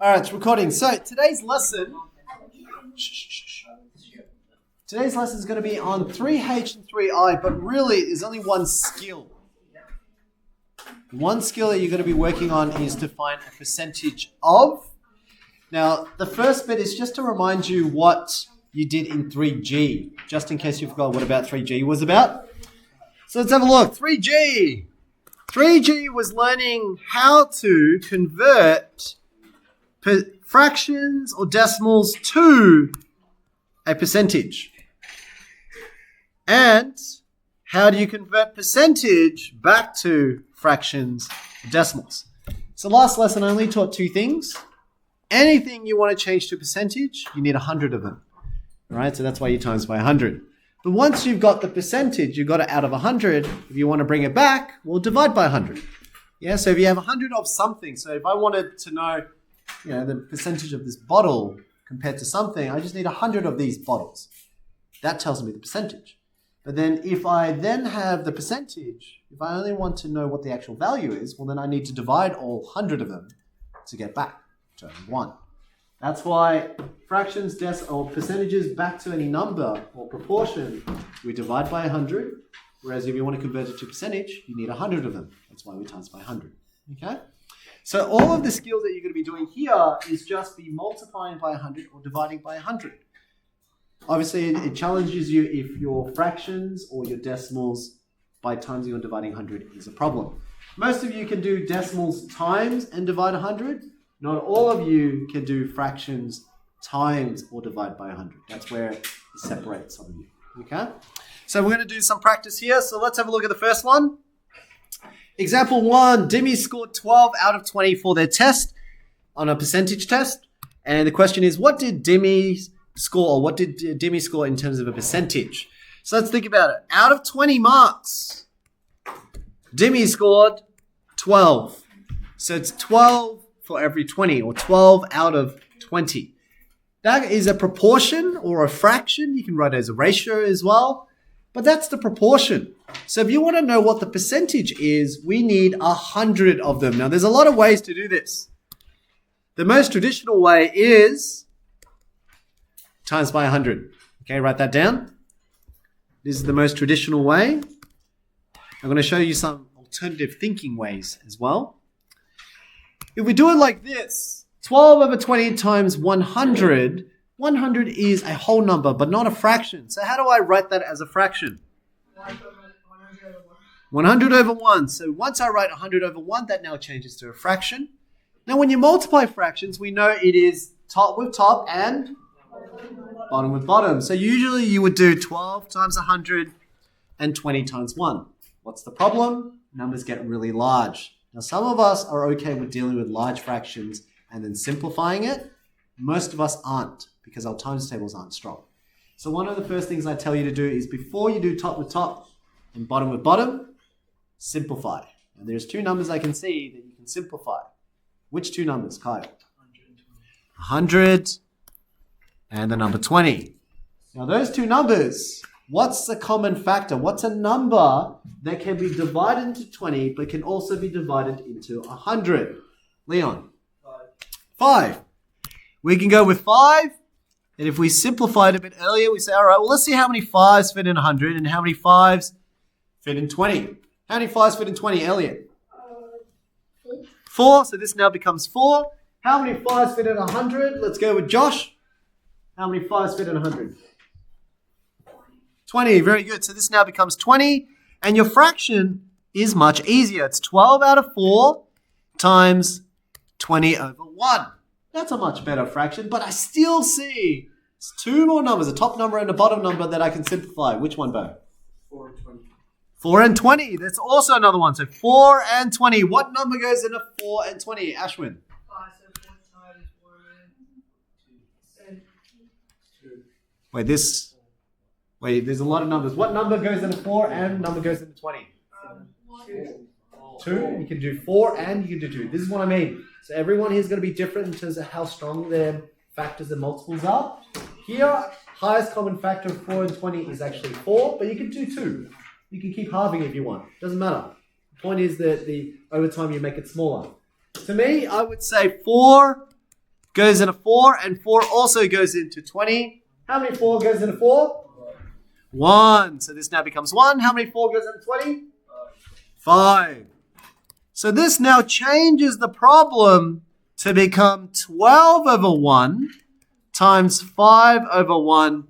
All right, it's recording. So today's lesson is going to be on 3H and 3I, but really there's only one skill. One skill that you're going to be working on is to find a percentage of. Now, the first bit is just to remind you what you did in 3G, just in case you forgot what about 3G was about. So let's have a look. 3G. 3G was learning how to convert fractions or decimals to a percentage. And how do you convert percentage back to fractions or decimals? So last lesson I only taught two things. Anything you want to change to a percentage, you need 100 of them. Right? So that's why you times by 100. But once you've got the percentage, you've got it out of 100. If you want to bring it back, we'll divide by 100. Yeah, so if you have 100 of something, so if I wanted to know, the percentage of this bottle compared to something, I just need 100 of these bottles. That tells me the percentage. But then if I then have the percentage, if I only want to know what the actual value is, well then I need to divide all 100 of them to get back to 1. That's why fractions, or percentages back to any number or proportion, we divide by 100. Whereas if you want to convert it to percentage, you need 100 of them. That's why we times by 100. Okay? So all of the skills that you're going to be doing here is just be multiplying by 100 or dividing by 100. Obviously, it challenges you if your fractions or your decimals by timesing or dividing 100 is a problem. Most of you can do decimals times and divide 100. Not all of you can do fractions times or divide by 100. That's where it separates some of you. Okay? So we're going to do some practice here. So let's have a look at the first one. Example 1, Demi scored 12 out of 20 for their test on a percentage test. And the question is, what did Demi score, or what did Demi score in terms of a percentage? So let's think about it. Out of 20 marks, Demi scored 12. So it's 12 for every 20, or 12 out of 20. That is a proportion or a fraction. You can write it as a ratio as well. But that's the proportion. So if you want to know what the percentage is, we need 100 of them. Now, there's a lot of ways to do this. The most traditional way is times by 100. Okay, write that down. This is the most traditional way. I'm going to show you some alternative thinking ways as well. If we do it like this, 12 over 20 times 100, 100 is a whole number, but not a fraction. So how do I write that as a fraction? 100 over 1. So once I write 100 over 1, that now changes to a fraction. Now when you multiply fractions, we know it is top with top and bottom with bottom. So usually you would do 12 times 100 and 20 times 1. What's the problem? Numbers get really large. Now some of us are okay with dealing with large fractions and then simplifying it. Most of us aren't, because our times tables aren't strong. So one of the first things I tell you to do is before you do top with top and bottom with bottom, simplify. And there's two numbers I can see that you can simplify. Which two numbers, Kyle? 100 and the number 20. Now those two numbers, what's the common factor? What's a number that can be divided into 20 but can also be divided into 100? Leon? 5. We can go with 5. And if we simplified a bit earlier, we say, all right, well, let's see how many 5s fit in 100 and how many 5s fit in 20. How many 5s fit in 20, Elliot? 4. So this now becomes 4. How many 5s fit in 100? Let's go with Josh. How many 5s fit in 100? 20. Very good. So this now becomes 20. And your fraction is much easier. It's 12 out of 4 times 20 over 1. That's a much better fraction, but I still see two more numbers, a top number and a bottom number that I can simplify. Which one, Bo? 4 and 20. 4 and 20. That's also another one. So 4 and 20. What number goes into 4 and 20? Ashwin? 5, so 4 times 1 and 2. Wait, there's a lot of numbers. What number goes into 4 and number goes into 20? 2. You can do 4 and you can do 2. This is what I mean. So everyone here is going to be different in terms of how strong their factors and multiples are. Here, highest common factor of 4 and 20 is actually 4, but you can do 2. You can keep halving if you want. Doesn't matter. point is that over time you make it smaller. To me, I would say 4 goes into 4, and 4 also goes into 20. How many 4 goes into 4? 1. So this now becomes 1. How many 4 goes into 20? 5. So this now changes the problem to become 12 over 1 times 5 over 1,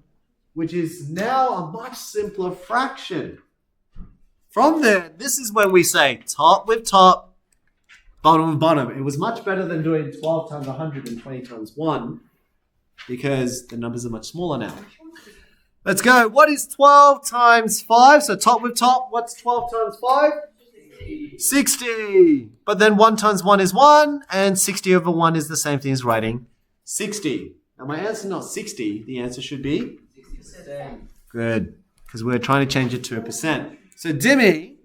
which is now a much simpler fraction. From there, this is when we say top with top, bottom with bottom. It was much better than doing 12 times 100 and 20 times 1 because the numbers are much smaller now. Let's go. What is 12 times 5? So top with top, what's 12 times 5? 60. But then 1 times 1 is 1, and 60 over 1 is the same thing as writing 60. Now my answer is not 60. The answer should be? 60%. Good. Because we're trying to change it to a percent. So Dimmy,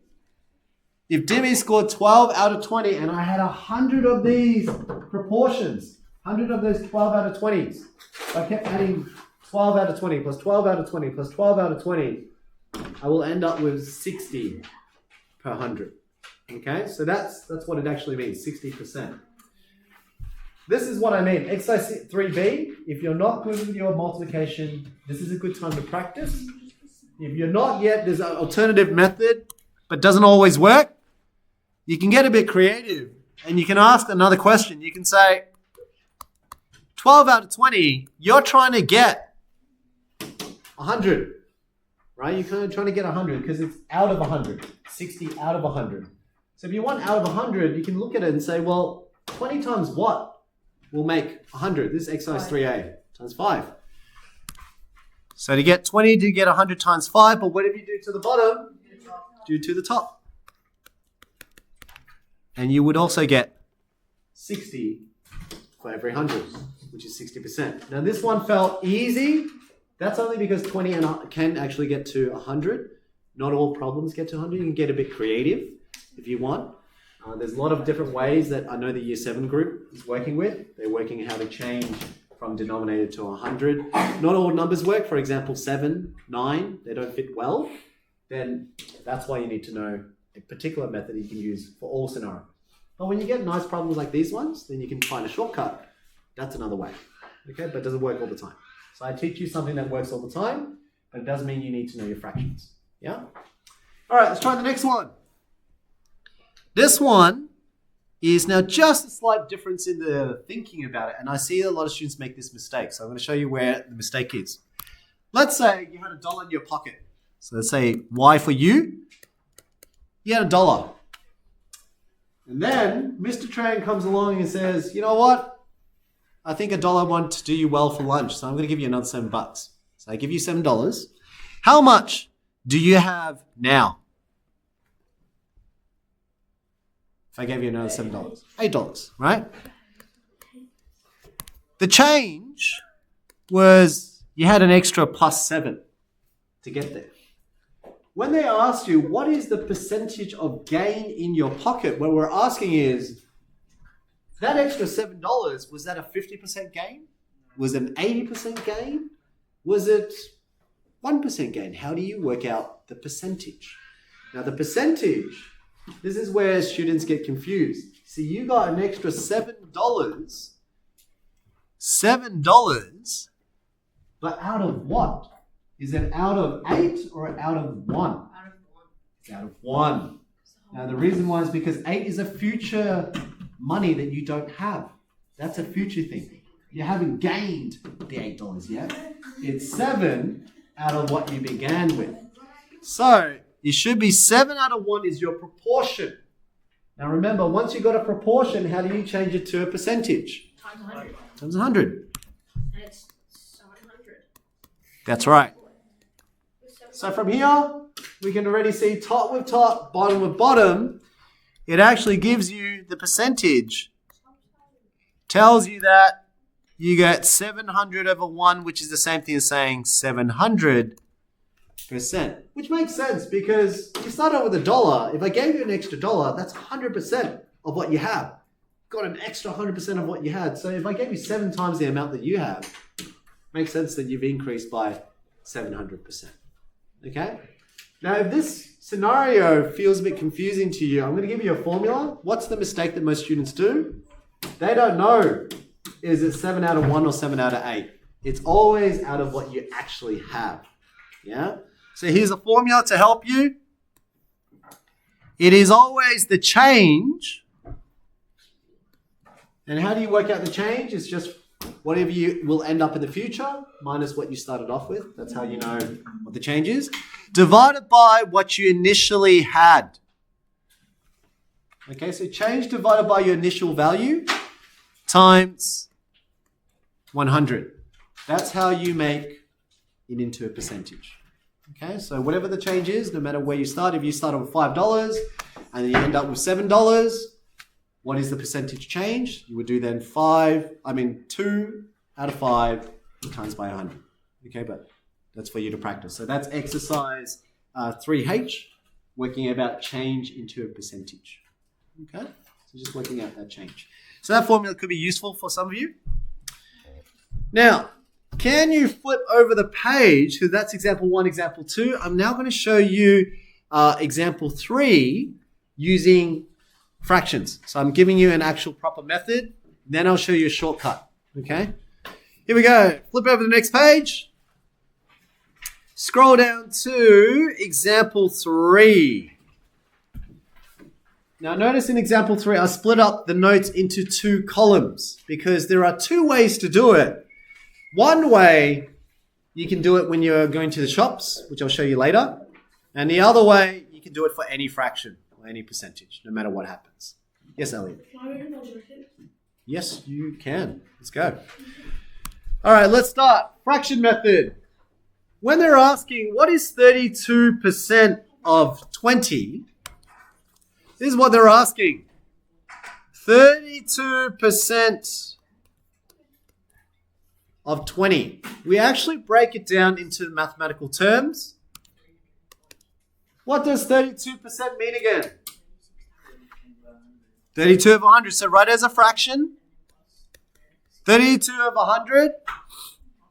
if Dimmy scored 12 out of 20 and I had 100 of these proportions, 100 of those 12 out of 20s, if I kept adding 12 out of 20 plus 12 out of 20 plus 12 out of 20, I will end up with 60 per 100. Okay, so that's what it actually means, 60%. This is what I mean. Exercise 3B, if you're not good with your multiplication, this is a good time to practice. If you're not yet, there's an alternative method, but doesn't always work. You can get a bit creative and you can ask another question. You can say, 12 out of 20, you're trying to get 100, right? You're kind of trying to get 100 because it's out of 100, 60 out of 100. So if you want out of 100, you can look at it and say, well, 20 times what will make 100? This is exercise 3A times 5. So to get 20, do get 100 times 5, but whatever you do to the bottom, do to the top. And you would also get 60 for every 100, which is 60%. Now this one felt easy. That's only because 20 can actually get to 100. Not all problems get to 100. You can get a bit creative if you want. There's a lot of different ways that I know the Year 7 group is working with. They're working how to change from denominator to 100. Not all numbers work. For example, 7, 9, they don't fit well. Then that's why you need to know a particular method you can use for all scenarios. But when you get nice problems like these ones, then you can find a shortcut. That's another way. Okay, but it doesn't work all the time. So I teach you something that works all the time, but it doesn't mean you need to know your fractions. Yeah? All right, let's try the next one. This one is now just a slight difference in the thinking about it. And I see a lot of students make this mistake. So I'm going to show you where the mistake is. Let's say you had $1 in your pocket. So let's say Y for you. You had $1. And then Mr. Tran comes along and says, you know what? I think $1 won't do you well for lunch. So I'm going to give you another $7. So I give you $7. How much do you have now? If I gave you another $7, $8, right? The change was you had an extra plus 7 to get there. When they asked you, what is the percentage of gain in your pocket? What we're asking is, that extra $7, was that a 50% gain? Was it an 80% gain? Was it 1% gain? How do you work out the percentage? Now the percentage, this is where students get confused. See, you got an extra $7, but out of what? Is it out of 8 or out of 1? Out of 1. It's out of 1. Now the reason why is because 8 is a future money that you don't have. That's a future thing. You haven't gained the $8 yet. It's 7 out of what you began with. So it should be 7 out of 1 is your proportion. Now remember, once you got a proportion, how do you change it to a percentage? Times 100. Times 100. And it's 700. That's right. So from here, we can already see top with top, bottom with bottom. It actually gives you the percentage. Tells you that you get 700 over 1, which is the same thing as saying 700%. Which makes sense because you start out with $1. If I gave you an extra $1, that's 100% of what you have. Got an extra 100% of what you had. So if I gave you 7 times the amount that you have, makes sense that you've increased by 700%. Okay? Now, if this scenario feels a bit confusing to you, I'm going to give you a formula. What's the mistake that most students do? They don't know is it 7 out of 1 or 7 out of 8? It's always out of what you actually have. Yeah? So here's a formula to help you. It is always the change. And how do you work out the change? It's just whatever you will end up in the future minus what you started off with. That's how you know what the change is. Divided by what you initially had. Okay, so change divided by your initial value times 100. That's how you make it into a percentage. Okay, so whatever the change is, no matter where you start, if you start with $5 and then you end up with $7, what is the percentage change? You would do then 2 out of 5 times by 100. Okay, but that's for you to practice. So that's exercise 3H, working about change into a percentage. Okay, so just working out that change. So that formula could be useful for some of you. Now, can you flip over the page? So that's example 1, example 2. I'm now going to show you example 3 using fractions. So I'm giving you an actual proper method. Then I'll show you a shortcut. Okay? Here we go. Flip over the next page. Scroll down to example 3. Now notice in example 3, I split up the notes into 2 columns because there are 2 ways to do it. One way, you can do it when you're going to the shops, which I'll show you later. And the other way, you can do it for any fraction or any percentage, no matter what happens. Yes, Elliot? Can I read about your tip? Yes, you can. Let's go. All right, let's start. Fraction method. When they're asking, what is 32% of 20? This is what they're asking. 32% of 20. We actually break it down into mathematical terms. What does 32% mean again? 32 over 100. So write it as a fraction. 32 over 100.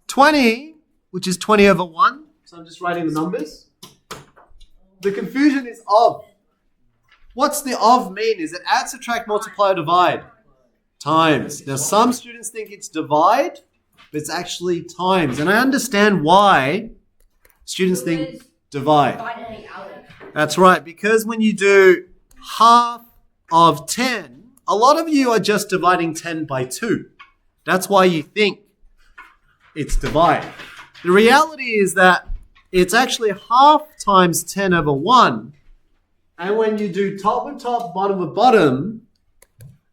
20, which is 20 over 1. So I'm just writing the numbers. The confusion is of. What's the of mean? Is it add, subtract, multiply, or divide? Times. Now some students think it's divide, but it's actually times. And I understand why students think divide. That's right, because when you do half of 10, a lot of you are just dividing 10 by 2. That's why you think it's divide. The reality is that it's actually half times 10 over 1. And when you do top with top, bottom with bottom,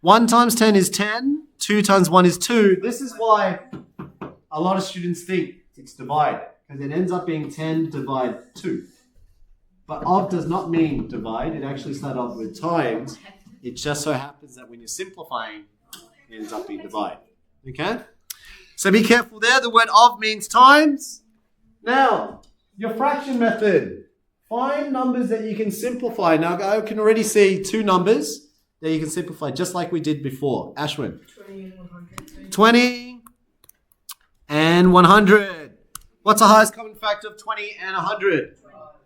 1 times 10 is 10, 2 times 1 is 2. This is why a lot of students think it's divide, because it ends up being 10 divide 2. But of does not mean divide. It actually starts off with times. It just so happens that when you're simplifying, it ends up being divide. Okay? So be careful there. The word of means times. Now, your fraction method. Find numbers that you can simplify. Now, I can already see 2 numbers that you can simplify, just like we did before. Ashwin. 20 and 100. 20 and 100. What's the highest common factor of 20 and 100?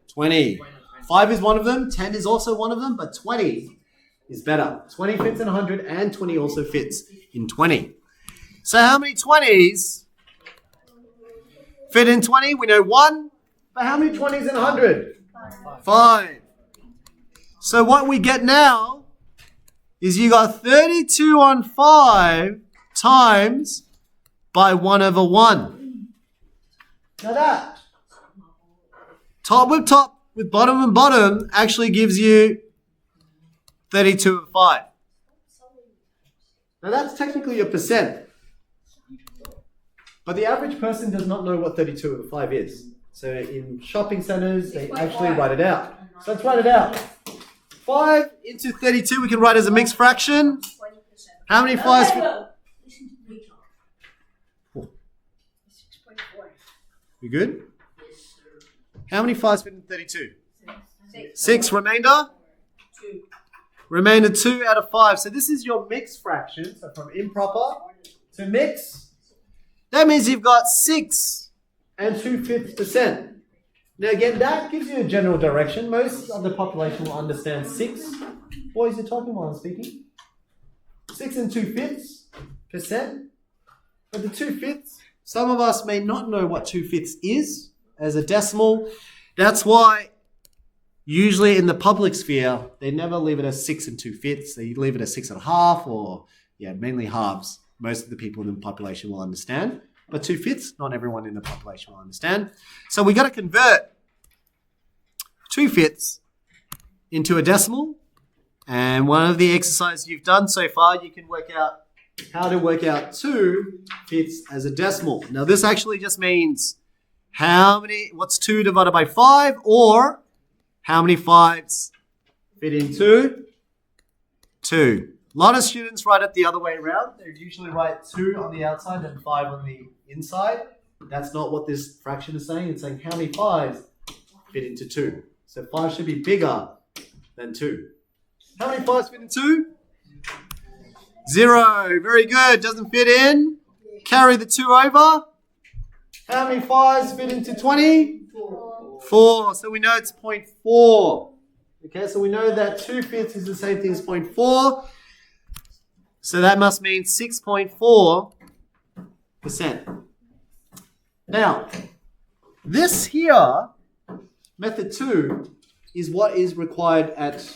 20. 5 is one of them. 10 is also one of them, but 20 is better. 20 fits in 100 and 20 also fits in 20. So how many 20s fit in 20? We know 1. But how many 20s in 100? 5. So what we get now is you got 32 on 5 times by 1 over 1. Now that top with bottom and bottom actually gives you 32 over 5. Now that's technically a percent. But the average person does not know what 32 over 5 is. So in shopping centers, they actually write it out. So let's write it out. 5 into 32 we can write as a mixed fraction. 20%. How many 5s fit? Listen to me talk. 6.4. You good? Yes, sir. How many 5s fit in 32? 6. 6. Remainder? 2. Remainder 2 out of 5. So this is your mixed fraction. So from improper to mixed. That means you've got 6 and 2/5%. Now again, that gives you a general direction. Most of the population will understand 6. Boys, you're talking while I'm speaking. 6 and 2/5%. But the 2/5, some of us may not know what 2/5 is as a decimal. That's why usually in the public sphere, they never leave it as 6 2/5. They leave it as 6.5 or, mainly halves. Most of the people in the population will understand. But 2/5, not everyone in the population will understand. So we got to convert 2/5 into a decimal. And one of the exercises you've done so far, you can work out how to work out 2/5 as a decimal. Now this actually just means what's 2 divided by 5, or how many 5s fit into 2. A lot of students write it the other way around. They usually write 2 on the outside and 5 on the inside. That's not what this fraction is saying. It's saying how many 5s fit into 2. So 5 should be bigger than 2. How many 5s fit in 2? 0. Very good. Doesn't fit in. Carry the 2 over. How many 5s fit into 20? 4. So we know it's 0.4. Okay, so we know that 2/5 is the same thing as 0.4. So that must mean 6.4%. Now, this here, method 2, is what is required at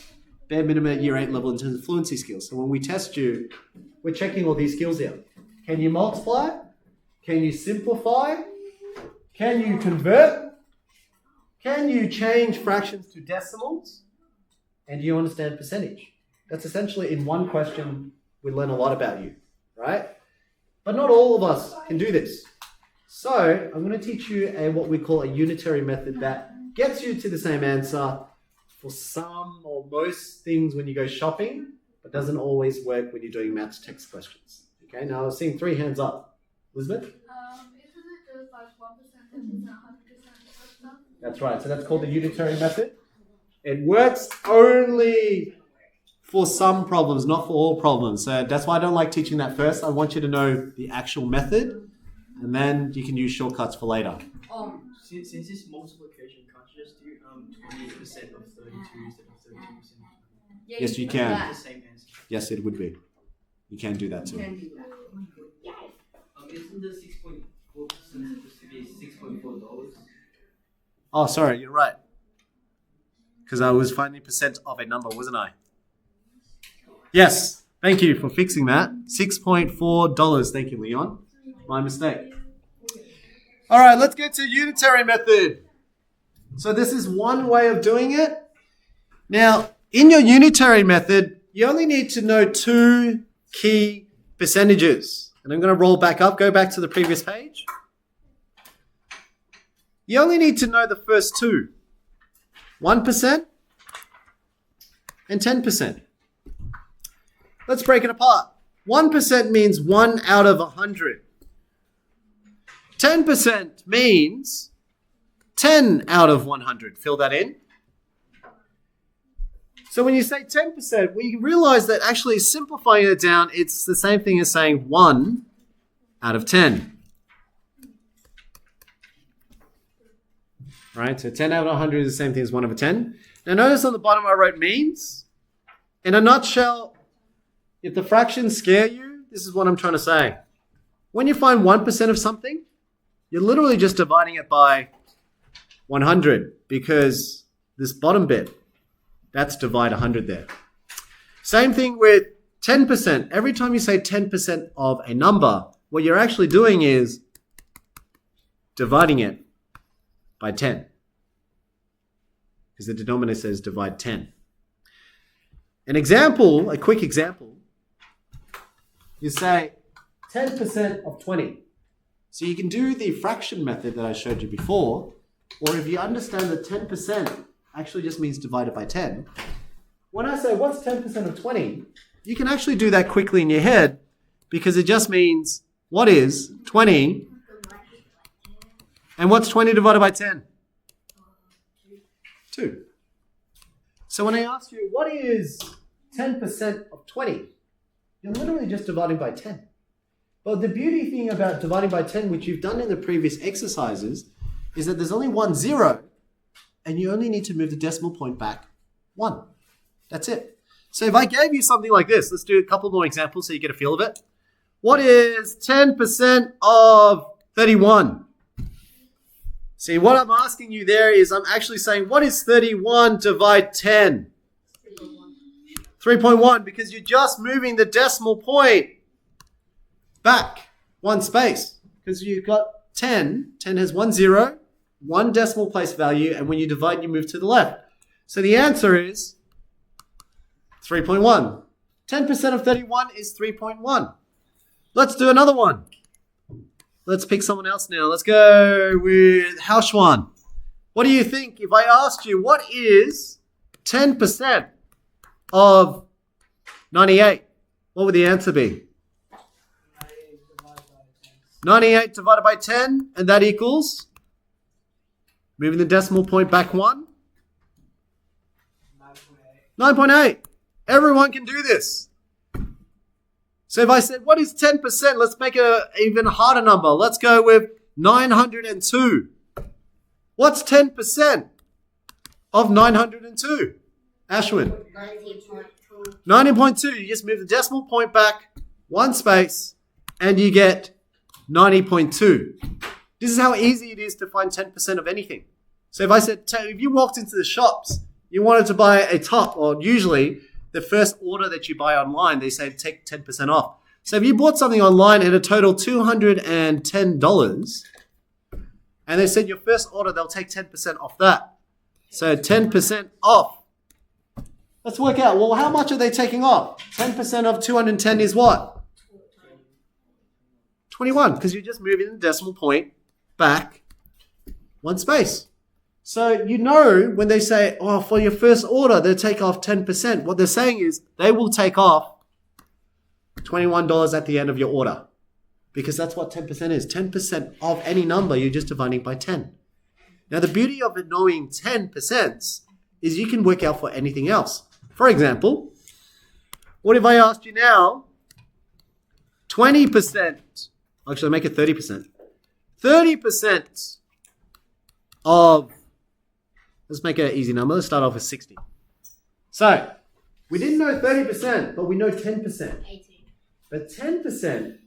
bare minimum at year 8 level in terms of fluency skills. So when we test you, we're checking all these skills here. Can you multiply? Can you simplify? Can you convert? Can you change fractions to decimals? And do you understand percentage? That's essentially in one question, we learn a lot about you, right? But not all of us can do this. So I'm going to teach you what we call a unitary method that gets you to the same answer for some or most things when you go shopping, but doesn't always work when you're doing maths text questions. Okay, now I was seeing 3 hands up. Elizabeth? Isn't it just like 1% and 100% stuff? That's right. So that's called the unitary method. It works only for some problems, not for all problems. So that's why I don't like teaching that first. I want you to know the actual method, and then you can use shortcuts for later. Since it's multiplication, can't you just do 20% of 32 instead of 32%? Yes, you can. The same answer. Yes, it would be. You can do that too. Isn't the 6.4% supposed to be $6.4? Oh, sorry, you're right. Because I was finding percent of a number, wasn't I? Yes, thank you for fixing that. $6.4. Thank you, Leon. My mistake. All right, let's get to unitary method. So this is one way of doing it. Now, in your unitary method, you only need to know 2 key percentages. And I'm going to roll back up, go back to the previous page. You only need to know the first 2. 1% and 10%. Let's break it apart. 1% means 1 out of 100. 10% means 10 out of 100. Fill that in. So when you say 10%, we realize that actually simplifying it down, it's the same thing as saying 1 out of 10. Right? So 10 out of 100 is the same thing as 1 over 10. Now notice on the bottom I wrote means. In a nutshell, if the fractions scare you, this is what I'm trying to say. When you find 1% of something, you're literally just dividing it by 100 because this bottom bit, that's divide 100 there. Same thing with 10%. Every time you say 10% of a number, what you're actually doing is dividing it by 10. Because the denominator says divide 10. An example, a quick example, you say 10% of 20. So you can do the fraction method that I showed you before, or if you understand that 10% actually just means divided by 10. When I say what's 10% of 20, you can actually do that quickly in your head because it just means what is 20 and what's 20 divided by 10? 2. So when I ask you what is 10% of 20, you're literally just dividing by 10. But the beauty thing about dividing by 10, which you've done in the previous exercises, is that there's only 1 0, and you only need to move the decimal point back 1. That's it. So if I gave you something like this, let's do a couple more examples so you get a feel of it. What is 10% of 31? See, what I'm asking you there is I'm actually saying, what is 31 divide 10? 3.1, because you're just moving the decimal point back one space. Because you've got 10. 10 has 1 0, one decimal place value, and when you divide, you move to the left. So the answer is 3.1. 10% of 31 is 3.1. Let's do another one. Let's pick someone else now. Let's go with Hauschwan. What do you think if I asked you what is 10% of 98? What would the answer be? 98 divided by 10, and that equals? Moving the decimal point back 1. 9.8. Everyone can do this. So if I said, what is 10%? Let's make it an even harder number. Let's go with 902. What's 10% of 902? Ashwin? 19.2. 90.2. You just move the decimal point back one space and you get 90.2. This is how easy it is to find 10% of anything. So if I said, if you walked into the shops, you wanted to buy a top, or usually the first order that you buy online, they say take 10% off. So if you bought something online at a total $210, and they said your first order, they'll take 10% off that. So 10% off. Let's work out, well, how much are they taking off? 10% of 210 is what? 21, because you're just moving the decimal point back one space. So you know when they say, oh, for your first order, they'll take off 10%. What they're saying is they will take off $21 at the end of your order. Because that's what 10% is. 10% of any number, you're just dividing by 10. Now the beauty of knowing 10% is you can work out for anything else. For example, what if I asked you now, 20%, actually make it 30%. 30% of, let's make it an easy number. Let's start off with 60. So, we didn't know 30%, but we know 10%. 18. But 10%,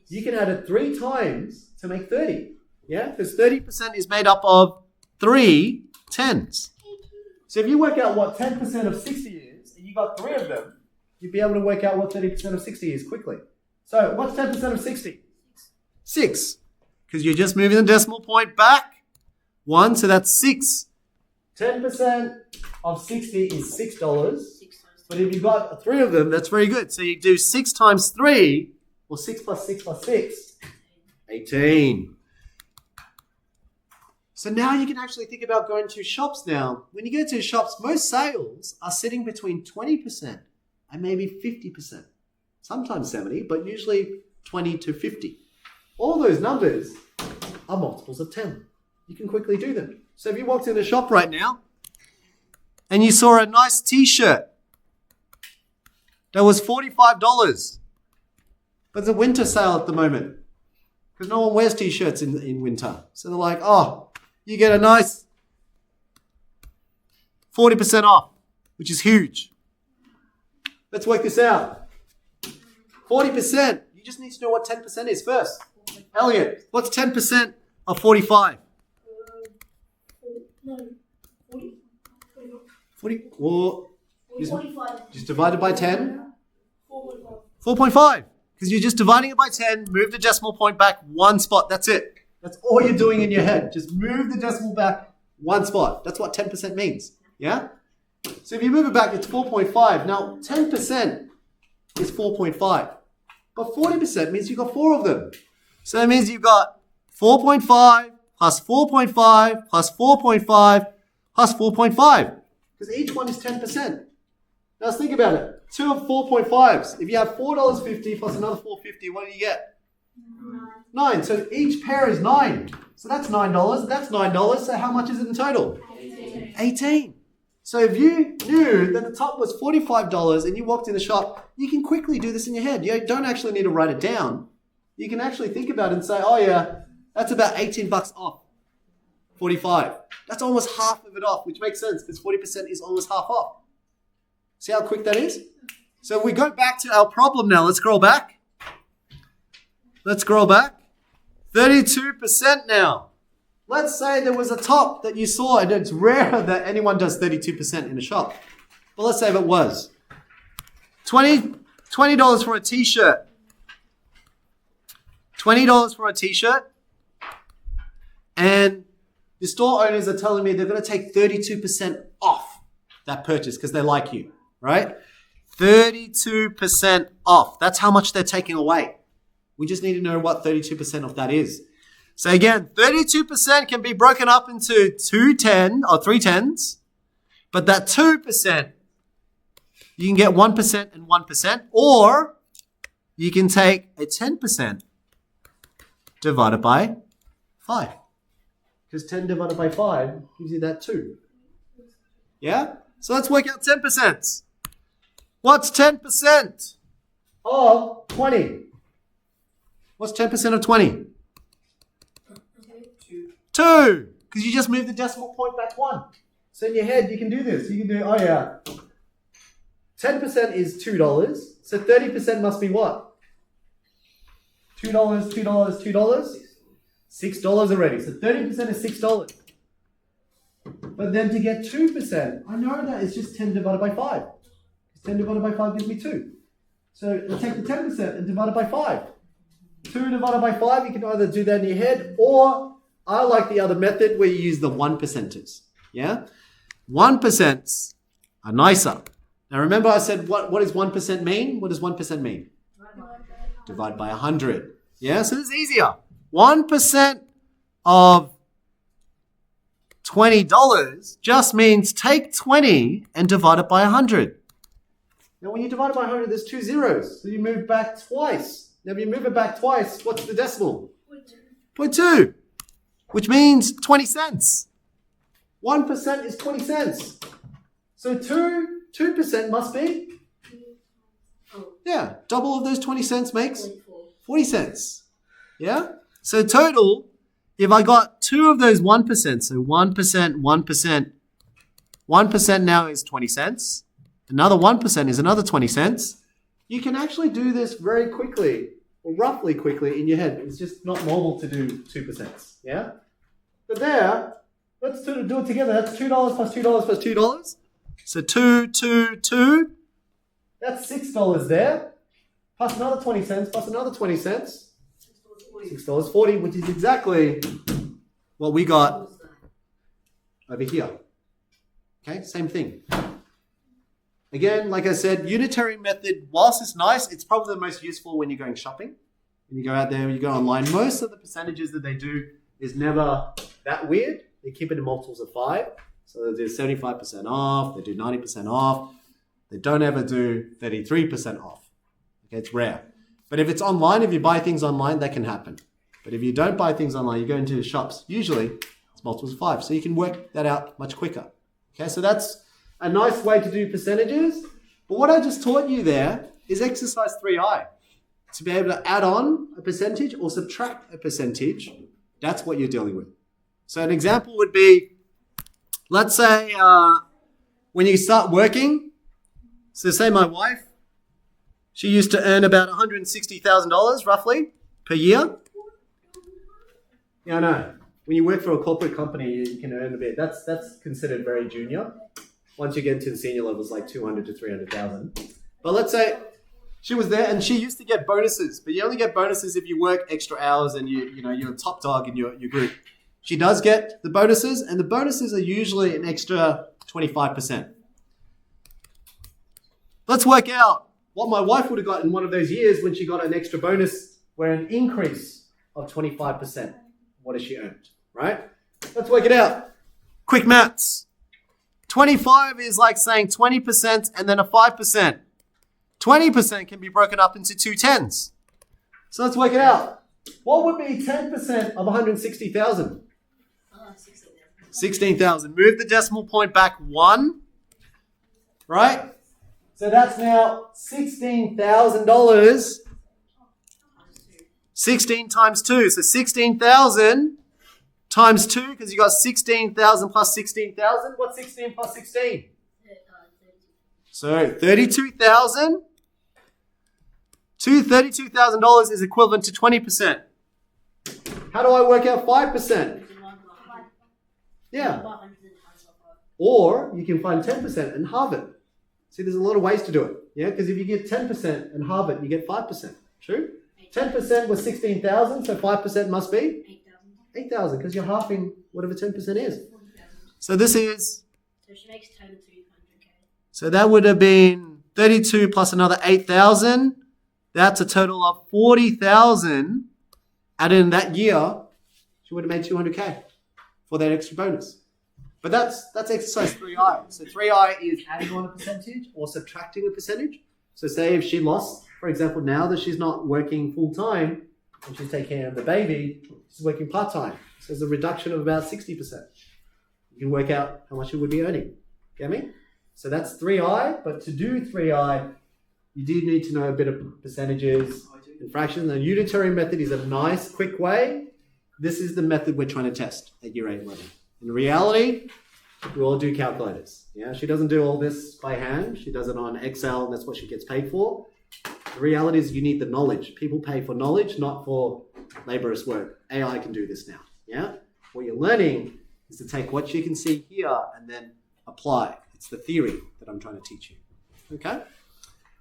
you can add it 3 times to make 30. Yeah? Because 30% is made up of 3 tens. So if you work out what 10% of 60 is, and you got 3 of them, you'd be able to work out what 30% of 60 is quickly. So, what's 10% of 60? 6. Because you're just moving the decimal point back 1, so that's 6. 10% of 60 is $6. But if you've got 3 of them, that's very good. So you do 6 times 3, or 6 plus 6 plus 6, 18. So now you can actually think about going to shops now. When you go to shops, most sales are sitting between 20% and maybe 50%. Sometimes 70, but usually 20 to 50. All those numbers are multiples of 10. You can quickly do them. So if you walked in a shop right now and you saw a nice t-shirt that was $45, but it's a winter sale at the moment because no one wears t-shirts in winter. So they're like, oh, you get a nice 40% off, which is huge. Let's work this out. 40%. You just need to know what 10% is first. Elliot, what's 10% of 45? 40. Well, just divide it by 10. 4.5. Because you're just dividing it by 10, move the decimal point back 1 spot. That's it. That's all you're doing in your head. Just move the decimal back 1 spot. That's what 10% means. Yeah? So if you move it back, it's 4.5. Now, 10% is 4.5. But 40% means you've got 4 of them. So that means you've got 4.5 plus 4.5 plus 4.5 plus 4.5. Because each one is 10%. Now let's think about it. 2 of 4.5s. If you have $4.50 plus another $4.50, what do you get? 9. So each pair is 9. So that's $9. That's $9. So how much is it in total? 18. So if you knew that the top was $45 and you walked in the shop, you can quickly do this in your head. You don't actually need to write it down. You can actually think about it and say, oh yeah, that's about $18 off 45. That's almost half of it off, which makes sense because 40% is almost half off. See how quick that is? So we go back to our problem now. Let's scroll back. Let's scroll back. 32% now. Let's say there was a top that you saw, and it's rare that anyone does 32% in a shop. But let's say if it was. $20 for a t-shirt. $20 for a t-shirt. And the store owners are telling me they're going to take 32% off that purchase because they like you, right? 32% off. That's how much they're taking away. We just need to know what 32% of that is. So again, 32% can be broken up into 3 tens, but that 2%, you can get 1% and 1%, or you can take a 10% divided by 5. Because 10 divided by 5 gives you that 2. Yeah? So let's work out 10%. What's 10% of 20? What's 10% of 20? 2. Because you just moved the decimal point back 1. So in your head, you can do this. You can do, 10% is $2. So 30% must be what? $2, $2, $2. $6 already. So 30% is $6. But then to get 2%, I know that it's just 10 divided by 5. 10 divided by 5 gives me 2. So I'll take the 10% and divide it by 5. 2 divided by 5, you can either do that in your head, or I like the other method where you use the 1%ers. Yeah? 1% are nicer. Now remember I said, what does 1% mean? What does 1% mean? Divide by 100. Yeah? So this is easier. 1% of $20 just means take 20 and divide it by 100. Now when you divide it by 100, there's 2 zeros. So you move back twice. Now if you move it back twice, what's the decimal? 0.2. Which means 20 cents. 1% is 20 cents. So 2% must be? Yeah, double of those 20 cents makes 40 cents. Yeah? So total, if I got 2 of those 1%, so 1%, 1% now is 20 cents. Another 1% is another 20 cents. You can actually do this very quickly, or roughly quickly in your head. It's just not normal to do 2%. Yeah? But there, let's do it together. That's $2 plus $2 plus $2. So 2. That's $6 there. Plus another 20 cents, plus another 20 cents. $6.40, which is exactly what we got over here. Okay, same thing. Again, like I said, unitary method, whilst it's nice, it's probably the most useful when you're going shopping. When you go out there, when you go online, most of the percentages that they do is never that weird. They keep it in multiples of 5. So they do 75% off, they do 90% off. They don't ever do 33% off. Okay, it's rare. But if it's online, if you buy things online, that can happen. But if you don't buy things online, you go into the shops, usually it's multiples of 5. So you can work that out much quicker. Okay, so that's a nice way to do percentages. But what I just taught you there is exercise 3i. To be able to add on a percentage or subtract a percentage, that's what you're dealing with. So an example would be, let's say when you start working, so say my wife, she used to earn about $160,000 roughly per year. Yeah, I know. When you work for a corporate company, you can earn a bit. That's considered very junior. Once you get into the senior levels, like 200 to 300,000. But let's say she was there and she used to get bonuses, but you only get bonuses if you work extra hours and you're a top dog in your group. She does get the bonuses, and the bonuses are usually an extra 25%. Let's work out what my wife would have got in one of those years when she got an extra bonus, where an increase of 25%. What has she earned, right? Let's work it out. Quick maths. 25 is like saying 20% and then a 5%. 20% can be broken up into 2 tens. So let's work it out. What would be 10% of 160,000? 16,000. Move the decimal point back 1, right? So that's now $16,000. 16 times 2. So 16,000 times 2, because you got 16,000 plus 16,000. What's 16 plus 16? So 32,000 $32,000 is equivalent to 20%. How do I work out 5%? Yeah. Or you can find 10% and halve it. See, there's a lot of ways to do it. Yeah, because if you get 10% and halve it, you get 5%. True? 10% was 16,000, so 5% must be 8,000, because you're halving whatever 10% is. So this is, So she makes total 200K. so that would have been 32 plus another 8,000. That's a total of 40,000. And in that year, she would have made 200K for that extra bonus. But that's exercise 3i. So 3i is adding on a percentage or subtracting a percentage. So say if she lost, for example, now that she's not working full time and she's taking care of the baby, she's working part time. So there's a reduction of about 60%. You can work out how much she would be earning. Get me? So that's 3i. But to do 3i, you do need to know a bit of percentages and fractions. The unitary method is a nice, quick way. This is the method we're trying to test at year 8 level. In reality, we all do calculators. Yeah, she doesn't do all this by hand. She does it on Excel, and that's what she gets paid for. The reality is you need the knowledge. People pay for knowledge, not for laborious work. AI can do this now. Yeah? What you're learning is to take what you can see here and then apply. It's the theory that I'm trying to teach you. Okay?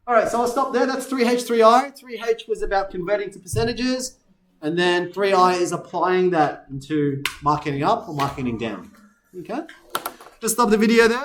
All right, so I'll stop there. That's 3H, 3I. 3H was about converting to percentages. And then 3i is applying that into marketing up or marketing down. Okay? Just stop the video there.